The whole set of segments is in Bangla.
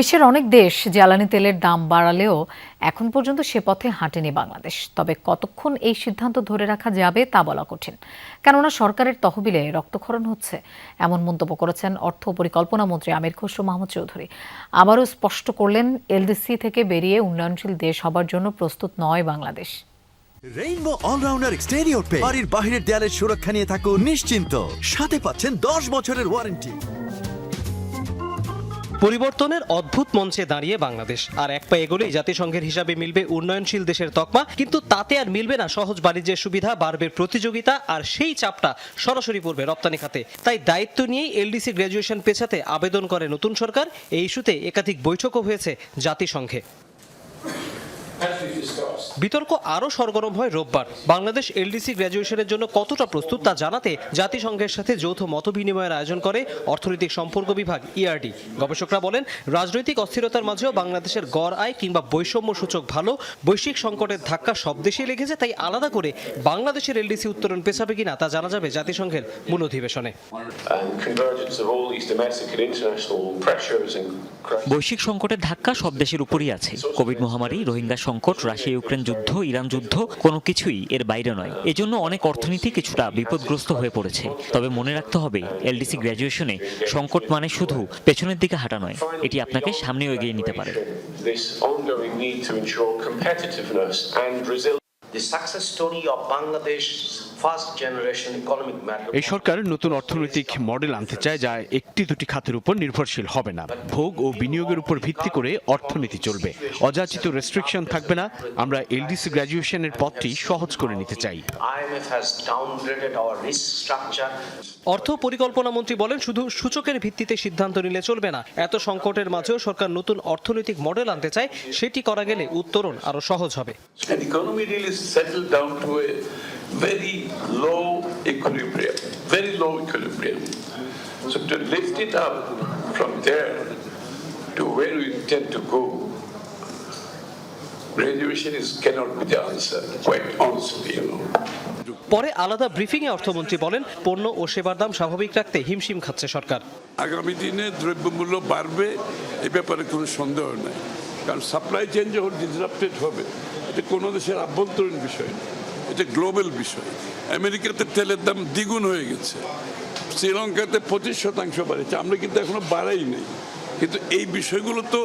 বিশ্বের অনেক দেশ জ্বালানি তেলের দাম বাড়ালেও এখন পর্যন্ত সে পথে হাঁটেনি বাংলাদেশ। তবে কতক্ষণ এই সিদ্ধান্ত ধরে রাখা যাবে তা বলা কঠিন, কেননা সরকারের তহবিলে রক্তক্ষরণ হচ্ছে, এমন মন্তব্য করেছেন অর্থ পরিকল্পনা মন্ত্রী আমির খসরু মাহমুদ চৌধুরী। আবারও স্পষ্ট করলেন, এলডিসি থেকে বেরিয়ে উন্নয়নশীল দেশ হবার জন্য প্রস্তুত নয় বাংলাদেশ। রেইনবো অলরাউন্ডার এক্সটেরিয়র পে বাড়ির বাহিরের দেয়ালের সুরক্ষা নিয়ে থাকুন নিশ্চিন্ত, সাথে পাচ্ছেন 10 বছরের ওয়ারেন্টি। পরিবর্তনের অদ্ভুত মঞ্চে দাঁড়িয়ে বাংলাদেশ আর এক পা এগোলেই জাতিসংঘের হিসাবে মিলবে উন্নয়নশীল দেশের তকমা, কিন্তু তাতে আর মিলবে না সহজ বাণিজ্যের সুবিধা, বাড়বে প্রতিযোগিতা, আর সেই চাপটা সরাসরি পড়বে রপ্তানি খাতে। তাই দায়িত্ব নিয়েই এলডিসি গ্র্যাজুয়েশন পেছাতে আবেদন করে নতুন সরকার। এই ইস্যুতে একাধিক বৈঠকও হয়েছে জাতিসংঘে। বিতর্ক আরও সরগরম হয় রোববার। বাংলাদেশ এলডিসি গ্র্যাজুয়েশনের জন্য কতটা প্রস্তুত তা জানাতে জাতিসংঘের সাথে যৌথ মতবিনিময়ের আয়োজন করে অর্থনৈতিক সম্পর্ক বিভাগ ইআরডি। গবেষকরা বলেন, রাজনৈতিক অস্থিরতার মাঝেও বাংলাদেশের গড় আয় কিংবা বৈষম্য সূচক ভালো। বৈশ্বিক সংকটের ধাক্কা সব দেশেই লেগেছে, তাই আলাদা করে বাংলাদেশের এলডিসি উত্তরণ পেছাবে কিনা তা জানা যাবে জাতিসংঘের মূল অধিবেশনে। বৈশ্বিক সংকটের ধাক্কা সব দেশের উপরই আছে। কোভিড মহামারী, রোহিঙ্গা সংকট, রাশিয়া ইউক্রেন যুদ্ধ, ইরান যুদ্ধ, কোনো কিছুই এর বাইরে নয়। এজন্য অনেক অর্থনীতি কিছুটা বিপদগ্রস্ত হয়ে পড়েছে। তবে মনে রাখতে হবে, এলডিসি গ্র্যাজুয়েশনে সংকট মানে শুধু পেছনের দিকে হাঁটা নয়, এটি আপনাকে সামনেও এগিয়ে নিতে পারে। এই সরকার নতুন অর্থনৈতিক মডেল আনতে চায়, যা একটি দুটি খাতের উপর নির্ভরশীল হবে না। ভোগ ও বিনিয়োগের উপর ভিত্তি করে অর্থনীতি চলবে। অযাচিত রেস্ট্রিকশন থাকবে না। আমরা এলডিসি গ্র্যাজুয়েশনের পথটি সহজ করে নিতে চাই। অর্থ পরিকল্পনা মন্ত্রী বলেন, শুধু সূচকের ভিত্তিতে সিদ্ধান্ত নিলে চলবে না। এত সংকটের মাঝেও সরকার নতুন অর্থনৈতিক মডেল আনতে চায়। সেটি করা গেলে উত্তরণ আরো সহজ হবে। Very low equilibrium. So to lift it up from there to where we intend to go, graduation cannot be the answer, quite honestly, পরে আলাদা ব্রিফিং এ অর্থমন্ত্রী বলেন, পণ্য ও সেবার দাম স্বাভাবিক রাখতে হিমশিম খাচ্ছে সরকার। আগামী দিনে দ্রব্যমূল্য বাড়বে, এ ব্যাপারে কোনো সন্দেহ নাই। কারণ সাপ্লাই চেইন যখন ডিসরাপ্টেড হবে, এটা কোনো দেশের আভ্যন্তরীণ বিষয় না, এটা গ্লোবাল বিষয়। আমেরিকাতে তেলের দাম দ্বিগুণ হয়ে গেছে, শ্রীলঙ্কাতে 25% বাড়েছে, আমরা কিন্তু এখনো বাড়াই নেই। কিন্তু এই বিষয়গুলো তো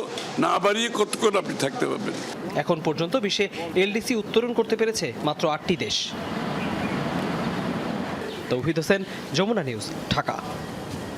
না বাড়িয়ে কতক্ষণ আপনি থাকতে পারবেন। এখন পর্যন্ত বিশ্বে এলডিসি উত্তরণ করতে পেরেছে মাত্র 8টি দেশ। তৌহিদ হোসেন, যমুনা নিউজ, ঢাকা।